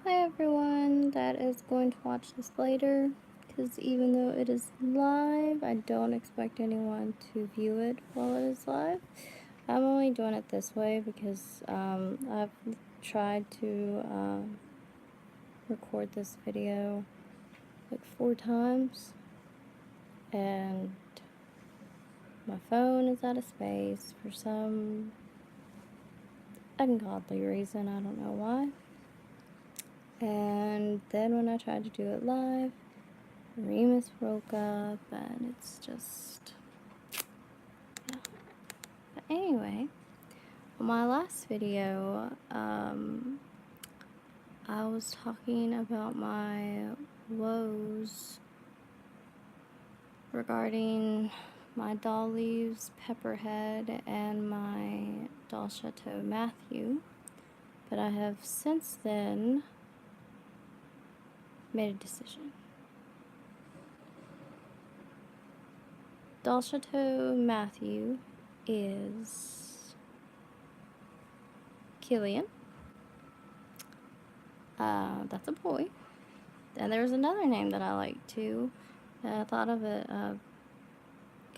Hi everyone that is going to watch this later, because even though it is live, I don't expect anyone to view it while it is live. I'm only doing it this way because I've tried to record this video like 4 times, and my phone is out of space for some ungodly reason. I don't know why. And then when I tried to do it live, Remus woke up, and it's just, yeah. But anyway, on my last video, I was talking about my woes regarding my Dollies Pepperhead and my Doll Chateau Matthew, but I have since then made a decision. Doll Chateau Matthew is Killian. That's a boy. And there's another name that I like too. I thought of it a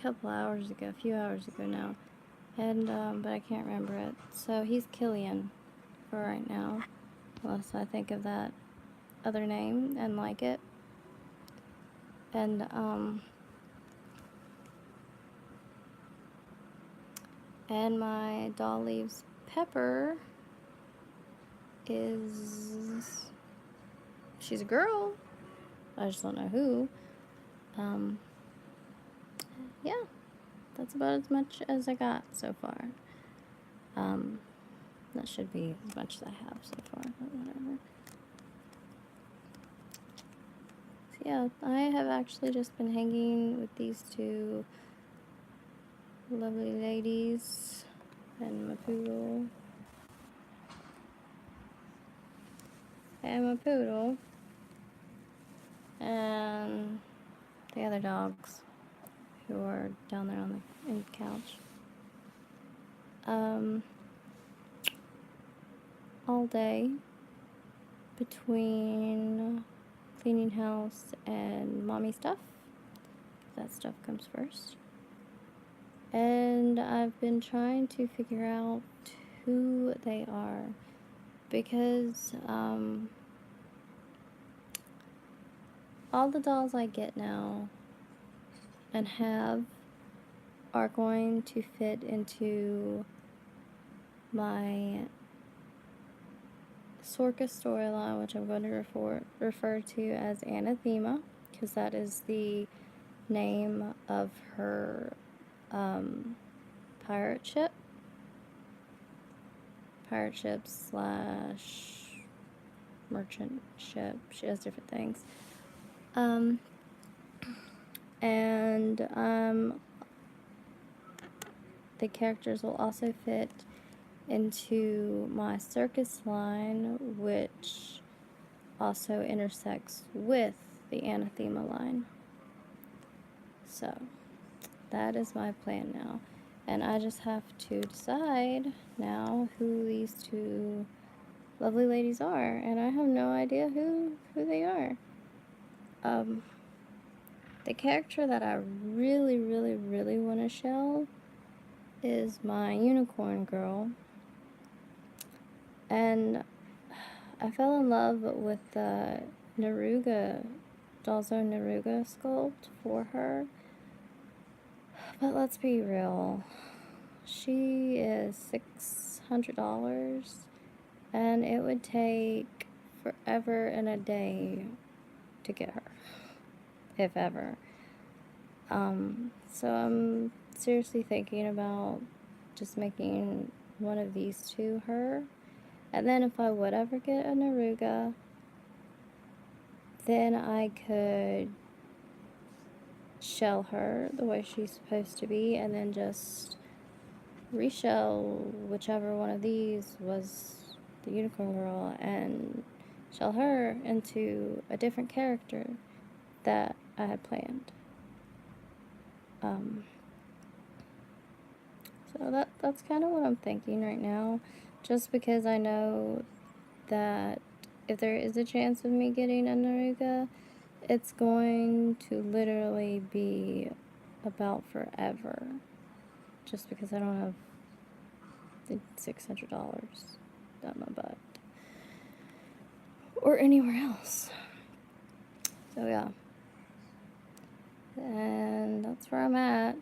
couple hours ago, a few hours ago now, and but I can't remember it. So he's Killian for right now, unless I think of that other name and like it. And my Dollies Pepper is, she's a girl. I just don't know who. Yeah, that's about as much as I got so far. That should be as much as I have so far, but whatever. So yeah, I have actually just been hanging with these two lovely ladies and my poodle. And the other dogs who are down there on the couch. All day between cleaning house and mommy stuff. That stuff comes first. And I've been trying to figure out who they are, because all the dolls I get now and have are going to fit into my Sorka storyline, which I'm going to refer to as Anathema, because that is the name of her pirate ship / merchant ship. She has different things. And the characters will also fit into my circus line, which also intersects with the Anathema line. So that is my plan now, and I just have to decide now who these two lovely ladies are, and I have no idea who they are. The character that I really want to shell is my unicorn girl, and I fell in love with the Neruga, Dalzo Neruga sculpt for her. But let's be real, she is $600, and it would take forever and a day to get her, if ever. So I'm seriously thinking about just making one of these two her. And then if I would ever get a Neruga, then I could shell her the way she's supposed to be, and then just reshell whichever one of these was the unicorn girl and shell her into a different character that I had planned. So that's kind of what I'm thinking right now, just because I know that if there is a chance of me getting a Naruga, it's going to literally be about forever. Just because I don't have the $600 down my butt. Or anywhere else. So yeah. And that's where I'm at.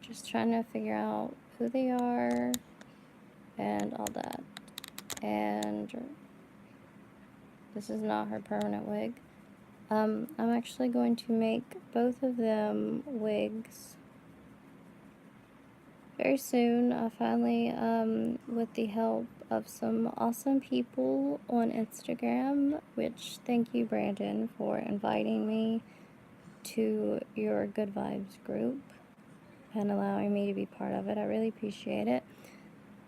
Just trying to figure out who they are and all that. And this is not her permanent wig. I'm actually going to make both of them wigs very soon. Finally, with the help of some awesome people on Instagram, which thank you, Brandon, for inviting me to your Good Vibes group and allowing me to be part of it. I really appreciate it.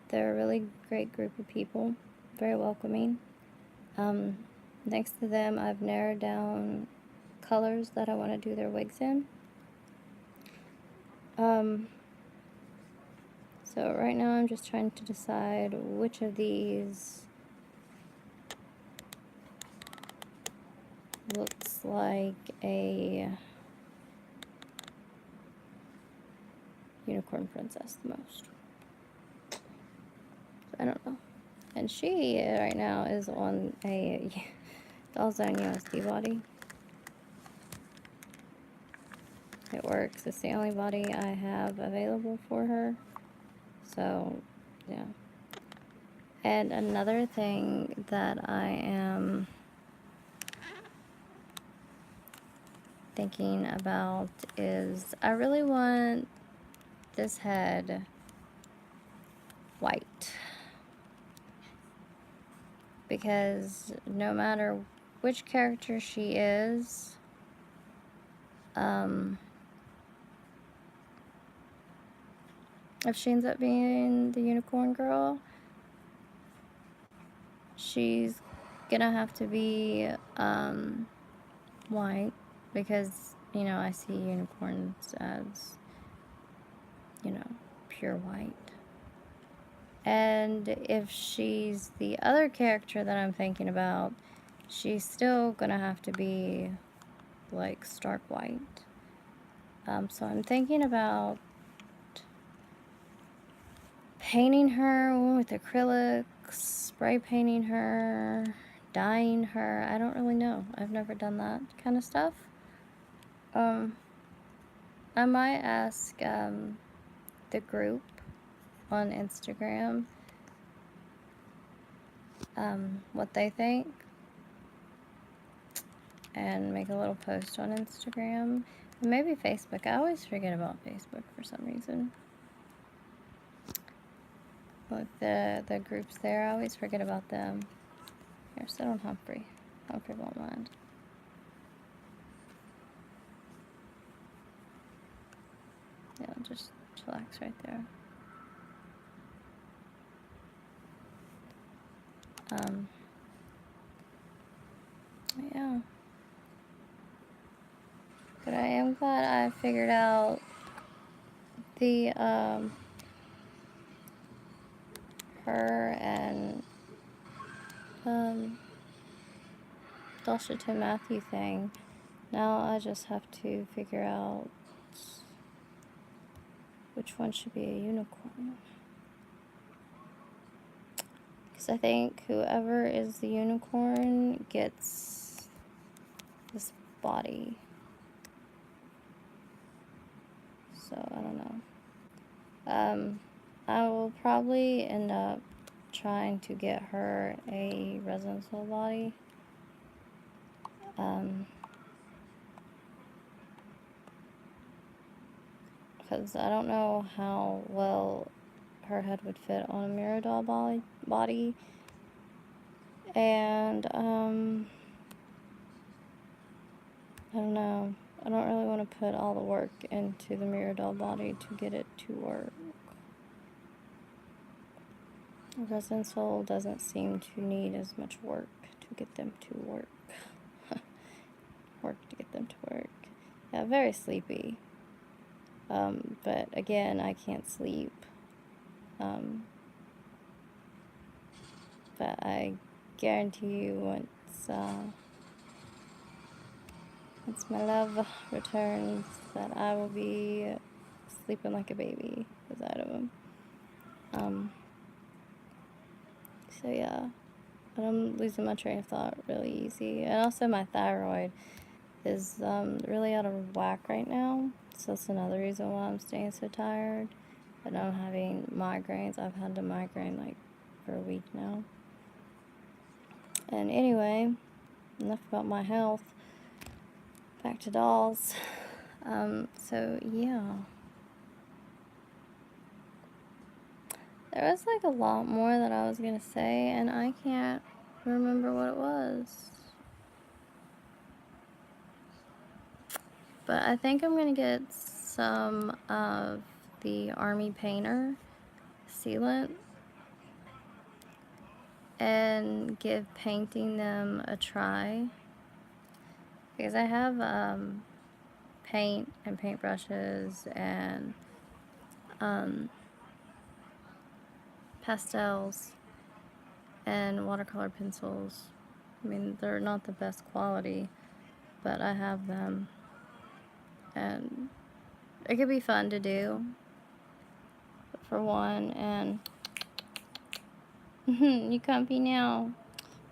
They're a really great group of people, very welcoming. Thanks to them, I've narrowed down colors that I want to do their wigs in. So right now I'm just trying to decide which of these looks like a unicorn princess the most. I don't know. And she right now is on a Dollies USD body. It works. It's the only body I have available for her. So, yeah. And another thing that I am thinking about is I really want this head white. Because no matter which character she is, if she ends up being the unicorn girl, she's gonna have to be white, because, you know, I see unicorns as, you know, pure white. And if she's the other character that I'm thinking about, she's still gonna have to be like stark white. So I'm thinking about painting her with acrylics, spray painting her, dyeing her. I don't really know. I've never done that kind of stuff. I might ask the group on Instagram what they think, and make a little post on Instagram, and maybe Facebook. I always forget about Facebook for some reason. With the groups there, I always forget about them. Here, sit on Humphrey. Humphrey won't mind. Yeah, just chillax right there. Yeah. But I am glad I figured out the, her and, Dulce to Matthew thing. Now I just have to figure out which one should be a unicorn. Because I think whoever is the unicorn gets this body. So, I don't know. I will probably end up trying to get her a resin soul body. Because I don't know how well her head would fit on a mirror doll body. And, I don't know. I don't really want to put all the work into the mirror doll body to get it to work. Resin soul doesn't seem to need as much work to get them to work. Work to get them to work. Yeah, very sleepy. But again, I can't sleep. But I guarantee you once my love returns that I will be sleeping like a baby beside of him. So yeah, but I'm losing my train of thought really easy. And also my thyroid is really out of whack right now. So that's another reason why I'm staying so tired. And I'm having migraines. I've had a migraine like for a week now. And anyway, enough about my health. Back to dolls. So yeah. There was like a lot more that I was gonna say, and I can't remember what it was. But I think I'm gonna get some of the Army Painter sealant and give painting them a try. Because I have paint and paintbrushes and pastels and watercolor pencils. I mean, they're not the best quality, but I have them. And it could be fun to do, for one. And you comfy now?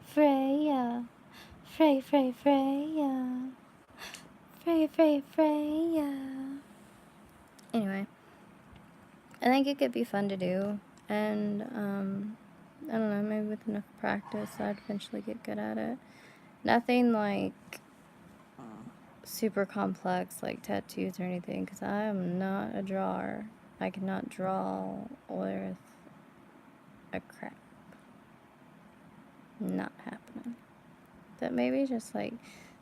Freya. Freya. Freya. Anyway, I think it could be fun to do. And, I don't know, maybe with enough practice, I'd eventually get good at it. Nothing like super complex, like tattoos or anything, because I am not a drawer. I cannot draw with a crap. Not happening. But maybe just like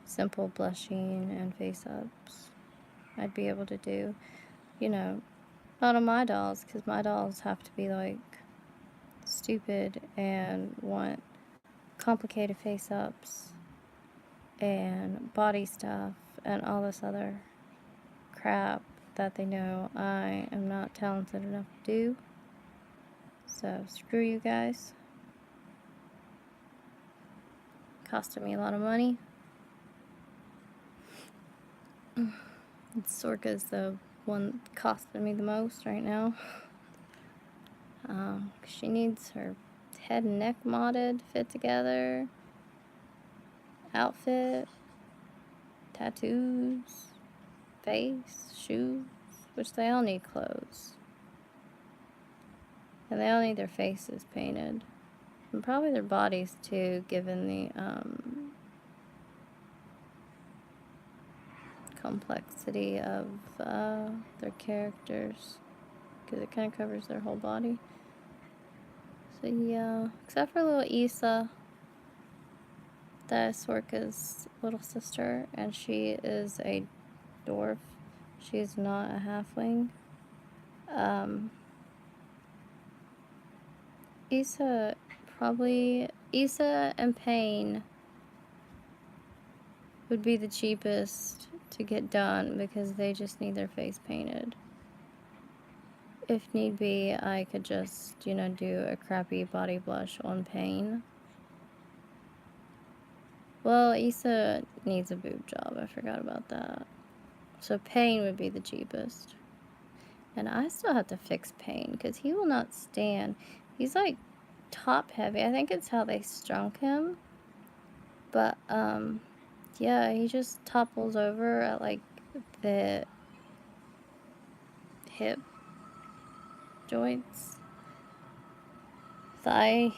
simple blushing and face ups I'd be able to do. You know, not on my dolls, because my dolls have to be like stupid and want complicated face ups and body stuff and all this other crap that they know I am not talented enough to do. So screw you guys. Costing me a lot of money. Sorka's the one costing me the most right now. She needs her head and neck modded, fit together, outfit, tattoos, face, shoes, which they all need clothes. And they all need their faces painted. And probably their bodies too, given the complexity of their characters. Because it kind of covers their whole body. So yeah, except for little Issa, that is Sorka's little sister, and she is a dwarf. She is not a halfling. Issa and Pain would be the cheapest to get done because they just need their face painted. If need be, I could just, do a crappy body blush on Pain. Well, Issa needs a boob job. I forgot about that. So Pain would be the cheapest. And I still have to fix Pain because he will not stand. He's like top heavy. I think it's how they strunk him. But, yeah, he just topples over at like the hip joints, thigh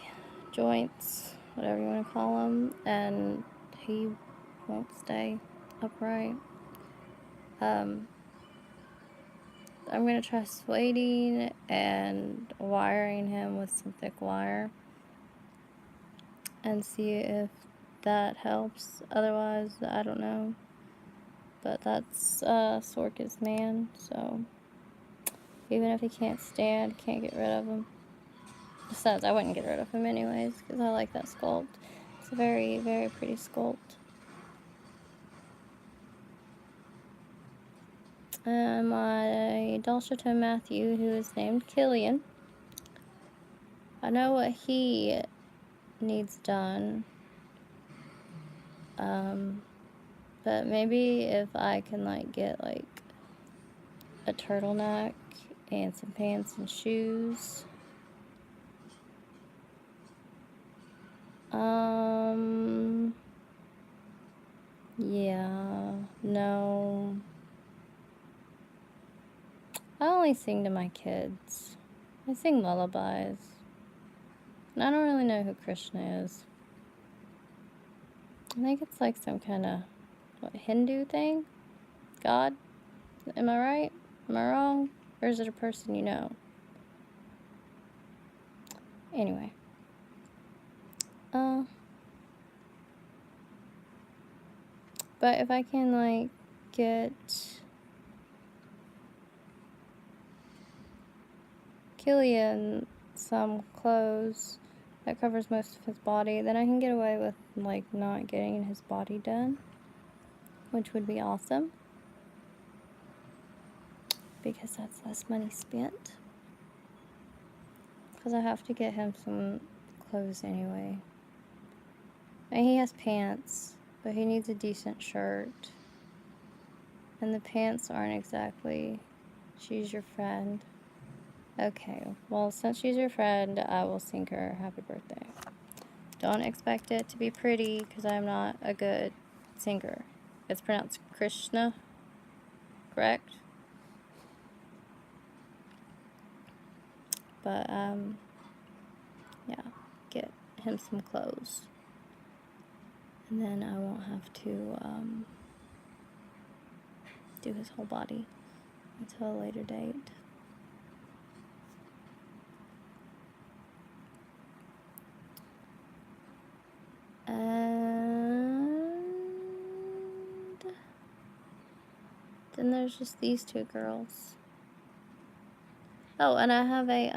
joints, whatever you want to call them, and he won't stay upright. I'm going to try sueding and wiring him with some thick wire and see if that helps. Otherwise, I don't know. But that's Sorka's man, so even if he can't stand, can't get rid of him. Besides, I wouldn't get rid of him anyways, because I like that sculpt. It's a very, very pretty sculpt. My Dalshato Matthew, who is named Killian. I know what he needs done. But maybe if I can, like, get, like, a turtleneck and some pants and shoes. Yeah, no. I only sing to my kids. I sing lullabies. And I don't really know who Krishna is. I think it's like some kind of, Hindu thing? God? Am I right? Am I wrong? Or is it a person you know? Anyway. But if I can, like, get Killian some clothes that covers most of his body, then I can get away with, like, not getting his body done, which would be awesome, because that's less money spent, because I have to get him some clothes anyway. And he has pants, but he needs a decent shirt, and the pants aren't exactly she's your friend. Okay, well, since she's your friend, I will sing her happy birthday. Don't expect it to be pretty, because I'm not a good singer. It's pronounced Krishna, correct? But, yeah, get him some clothes. And then I won't have to, do his whole body until a later date. And then there's just these two girls. Oh, and I have a,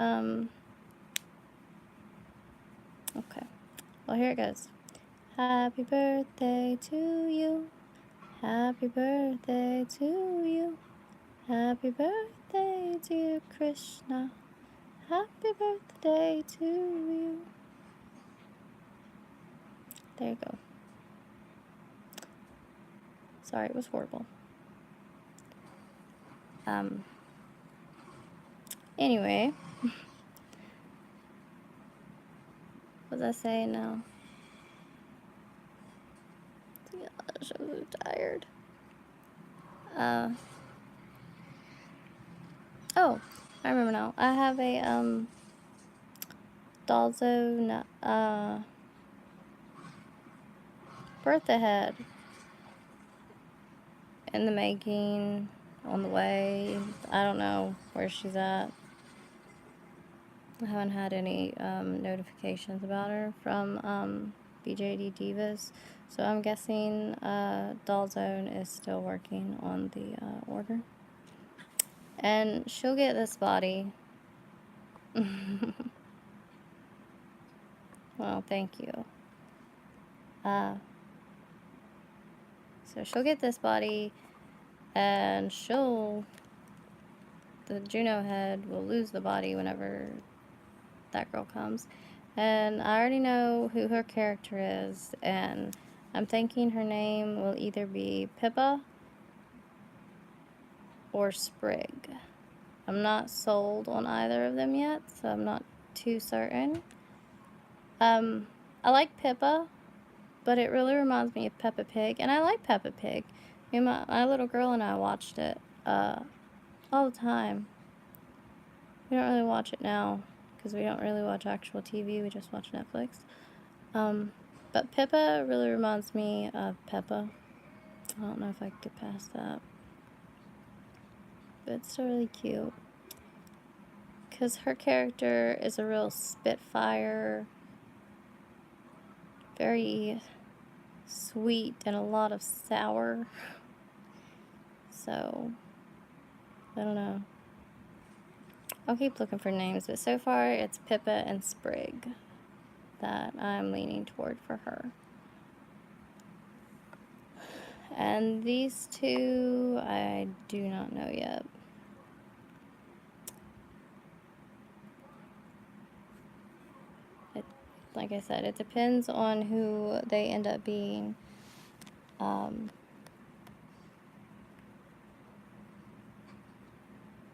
okay. Well, here it goes. Happy birthday to you. Happy birthday to you. Happy birthday, dear Krishna. Happy birthday to you. There you go. Sorry, it was horrible. Anyway. What was I saying now? Gosh, I'm so tired. Oh, I remember now. I have a, Dolzo, birthday head in the making, on the way. I don't know where she's at. I haven't had any notifications about her from BJD Divas, so I'm guessing Dollzone is still working on the order. And she'll get this body. Well, thank you. So she'll get this body, and the Juno head will lose the body whenever that girl comes. And I already know who her character is, and I'm thinking her name will either be Pippa or Sprig. I'm not sold on either of them yet, so I'm not too certain. I like Pippa, but it really reminds me of Peppa Pig, and I like Peppa Pig. Me and my little girl and I watched it all the time. We don't really watch it now, because we don't really watch actual TV, we just watch Netflix. But Pippa really reminds me of Peppa. I don't know if I could get past that. But it's still really cute. Because her character is a real spitfire, very sweet, and a lot of sour. So, I don't know. I'll keep looking for names, but so far it's Pippa and Sprig that I'm leaning toward for her. And these two, I do not know yet. I like I said, it depends on who they end up being.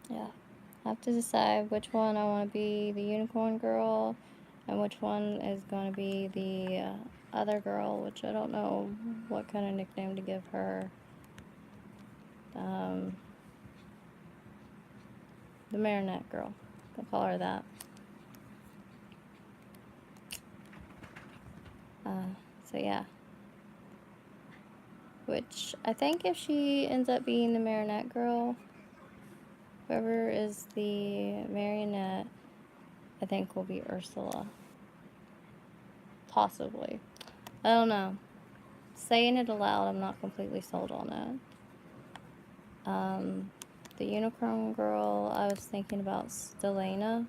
Yeah, I have to decide which one I want to be the unicorn girl and which one is going to be the other girl, which I don't know what kind of nickname to give her. The marionette girl. I'll call her that. So yeah. Which I think if she ends up being the marionette girl, whoever is the marionette, I think will be Ursula. Possibly. I don't know. Saying it aloud, I'm not completely sold on it. The unicorn girl, I was thinking about Stelena.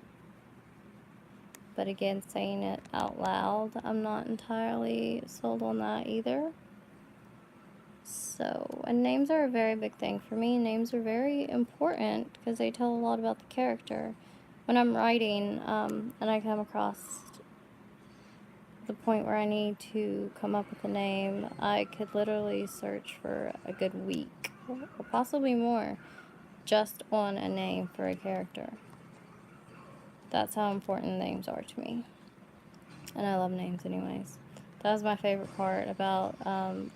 But again, saying it out loud, I'm not entirely sold on that either. So, and names are a very big thing for me. Names are very important because they tell a lot about the character. When I'm writing, and I come across the point where I need to come up with a name, I could literally search for a good week, or possibly more, just on a name for a character. That's how important names are to me. And I love names anyways. That was my favorite part about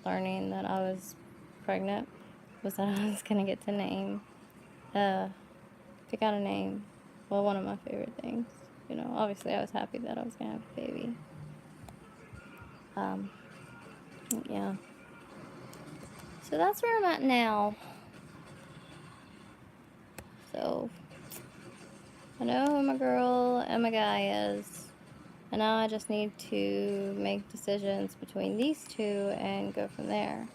learning that I was pregnant, was that I was going to get to name, pick out a name. Well, one of my favorite things. You know, obviously I was happy that I was going to have a baby. Yeah. So that's where I'm at now. So, I know who my girl and my guy is. And now I just need to make decisions between these two and go from there.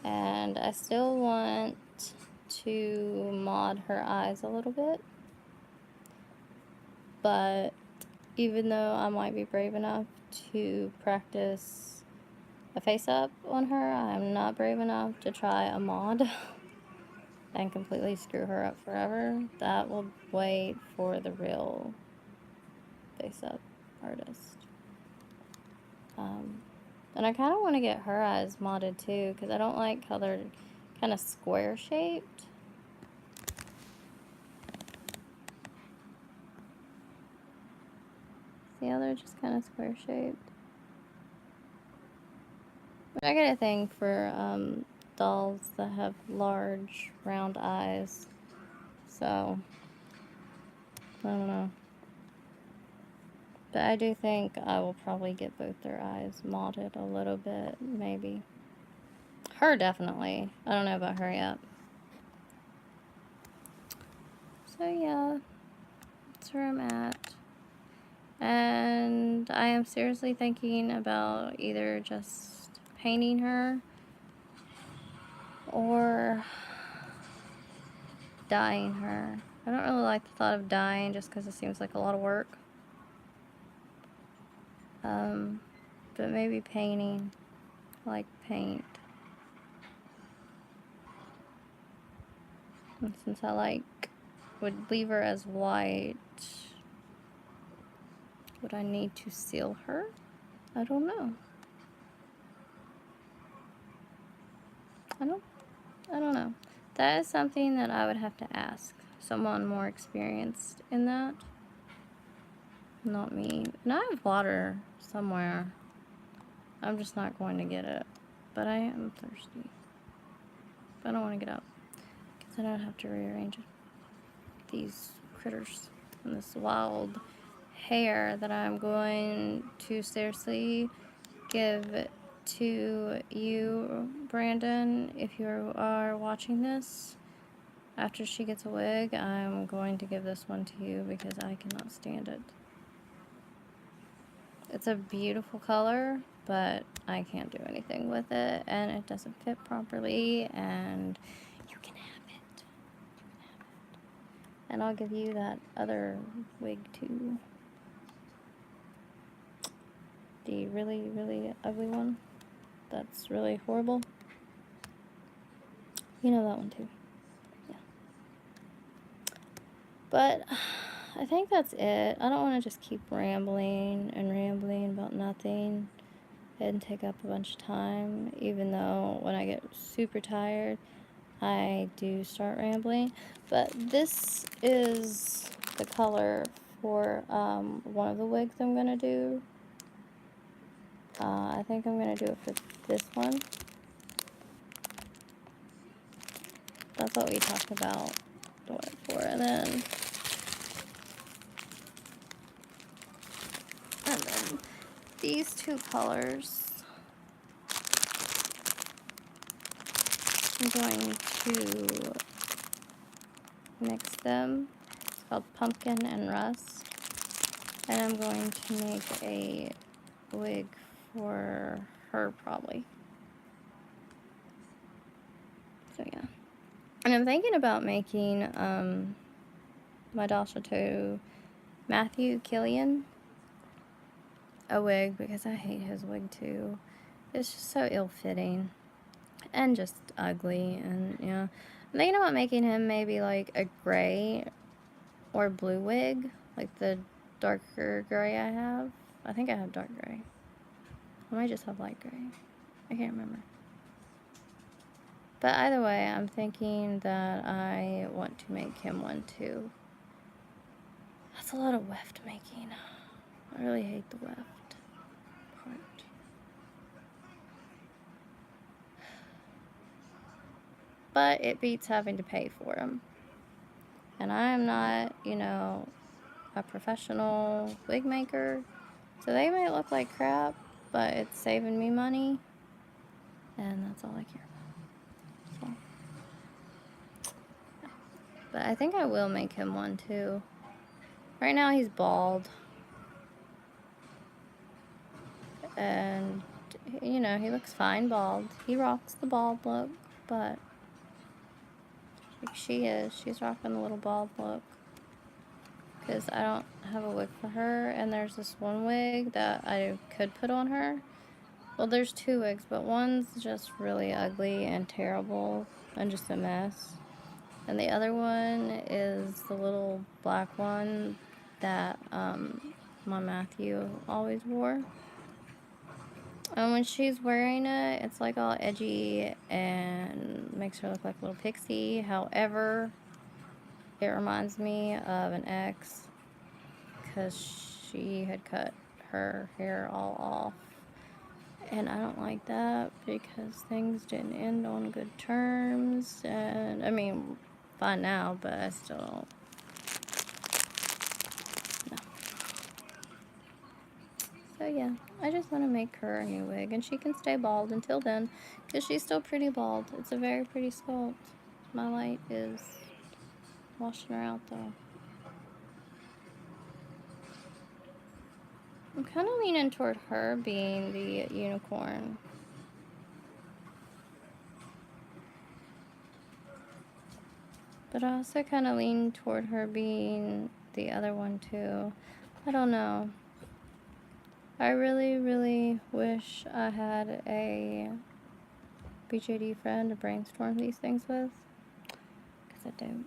And I still want to mod her eyes a little bit. But even though I might be brave enough to practice a face-up on her, I'm not brave enough to try a mod and completely screw her up forever. That will wait for the real face-up artist. And I kind of want to get her eyes modded too, because I don't like how they're kind of square-shaped. See how they're just kind of square-shaped? I get a thing for dolls that have large, round eyes. So, I don't know. But I do think I will probably get both their eyes modded a little bit, maybe. Her, definitely. I don't know about her yet. So, yeah. That's where I'm at. And I am seriously thinking about either just painting her or dyeing her. I don't really like the thought of dyeing just because it seems like a lot of work. But maybe painting, like paint. And since I would leave her as white, would I need to seal her? I don't know. I don't know. That is something that I would have to ask someone more experienced in that. Not me. And I have water somewhere. I'm just not going to get it. But I am thirsty. But I don't want to get up, because then I'd have to rearrange these critters and this wild hair that I'm going to seriously give to you, Brandon, if you are watching this. After she gets a wig, I'm going to give this one to you because I cannot stand it. It's a beautiful color, but I can't do anything with it, and it doesn't fit properly, and you can have it. And I'll give you that other wig too. The really, really ugly one. That's really horrible. You know that one too. Yeah. But I think that's it. I don't want to just keep rambling and rambling about nothing and take up a bunch of time, even though when I get super tired, I do start rambling. But this is the color for one of the wigs I'm going to do. I think I'm going to do it for this one. That's what we talked about doing it for. And then these two colors, I'm going to mix them. It's called Pumpkin and Rust. And I'm going to make a wig for her probably. So yeah. And I'm thinking about making my Doll Chateau Matthew Killian a wig because I hate his wig too. It's just so ill-fitting and just ugly, and yeah. I'm thinking about making him maybe like a gray or blue wig, like the darker gray I have. I think I have dark gray. I might just have light gray. I can't remember. But either way, I'm thinking that I want to make him one too. That's a lot of weft making. I really hate the weft part. But it beats having to pay for them. And I am not, you know, a professional wig maker. So they might look like crap, but it's saving me money. And that's all I care about. So. But I think I will make him one too. Right now he's bald. And, you know, he looks fine bald. He rocks the bald look, but like she's rocking the little bald look. Because I don't have a wig for her, and there's this one wig that I could put on her. Well, there's two wigs, but one's just really ugly and terrible and just a mess. And the other one is the little black one that my Matthew always wore. And when she's wearing it, it's like all edgy and makes her look like a little pixie. However, it reminds me of an ex because she had cut her hair all off. And I don't like that because things didn't end on good terms. And I mean, fine now, but I still don't. No. So yeah, I just want to make her a new wig, and she can stay bald until then because she's still pretty bald. It's a very pretty sculpt. My light is washing her out though. I'm kind of leaning toward her being the unicorn. But I also kind of lean toward her being the other one too. I don't know. I really, really wish I had a BJD friend to brainstorm these things with. Because I don't.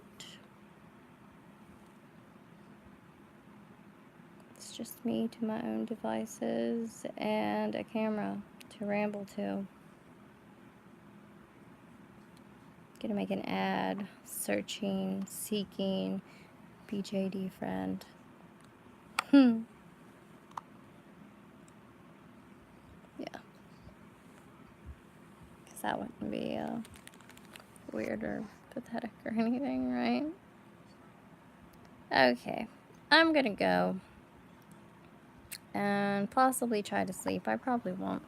It's just me to my own devices and a camera to ramble to. Gonna make an ad seeking BJD friend. Yeah. Because that wouldn't be weird or pathetic or anything, right? Okay. I'm gonna go and possibly try to sleep. I probably won't.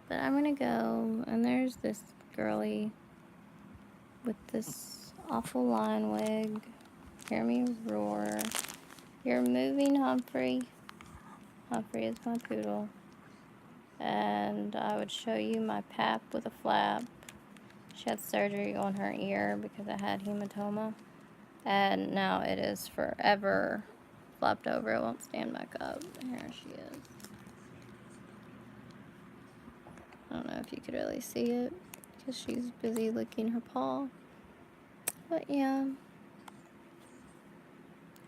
But I'm gonna go, and there's this girly with this awful line wig. Hear me roar. You're moving, Humphrey. Humphrey is my poodle. And I would show you my pap with a flap. She had surgery on her ear because I had hematoma. And now it is forever flapped over. It won't stand back up. Here she is. I don't know if you could really see it because she's busy licking her paw. But yeah,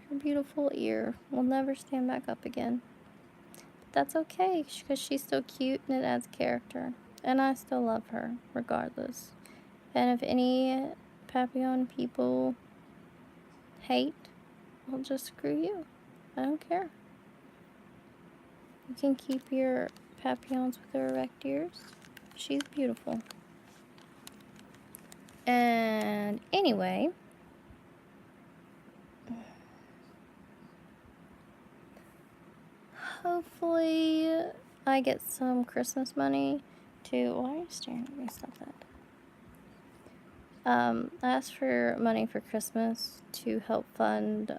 her beautiful ear will never stand back up again. But that's okay, because she's still cute and it adds character. And I still love her, regardless. And if any Papillon people hate, well, just screw you. I don't care. You can keep your Papillons with their erect ears. She's beautiful. And anyway, hopefully I get some Christmas money to... Why are you staring at me? Stop that. I asked for money for Christmas to help fund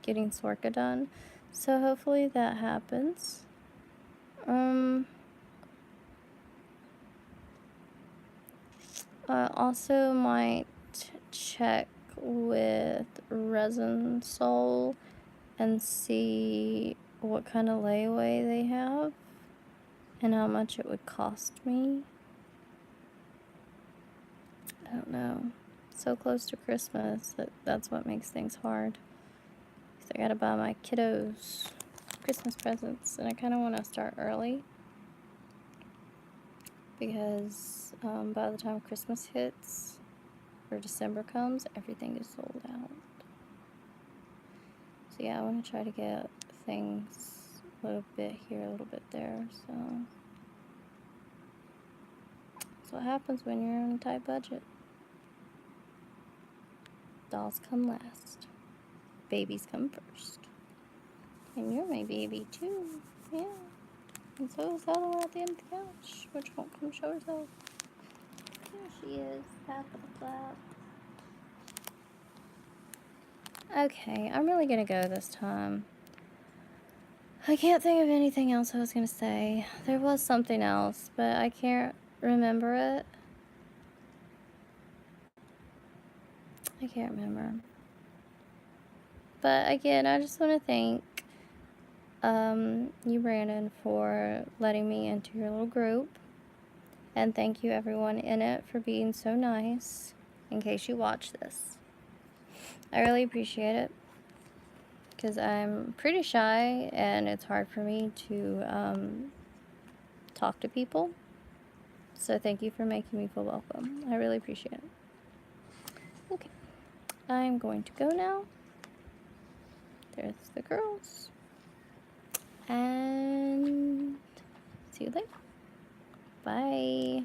getting Sorka done. So hopefully that happens. I also might check with Resin Soul and see what kind of layaway they have and how much it would cost me. I don't know. So close to Christmas, that's what makes things hard. Because I gotta buy my kiddos Christmas presents, and I kind of want to start early. Because by the time Christmas hits, or December comes, everything is sold out. So yeah, I want to try to get things a little bit here, a little bit there, so... That's what happens when you're on a tight budget. Dolls come last. Babies come first. And you're my baby too. Yeah. And so is that one at the end of the couch, which won't come show herself. There she is, half of the flap. Okay, I'm really gonna go this time. I can't think of anything else I was gonna say. There was something else, but I can't remember it. I can't remember. But again, I just want to thank you, Brandon, for letting me into your little group. And thank you, everyone in it, for being so nice, in case you watch this. I really appreciate it, because I'm pretty shy, and it's hard for me to talk to people. So thank you for making me feel welcome. I really appreciate it. Okay, I'm going to go now. There's the girls. And see you later. Bye.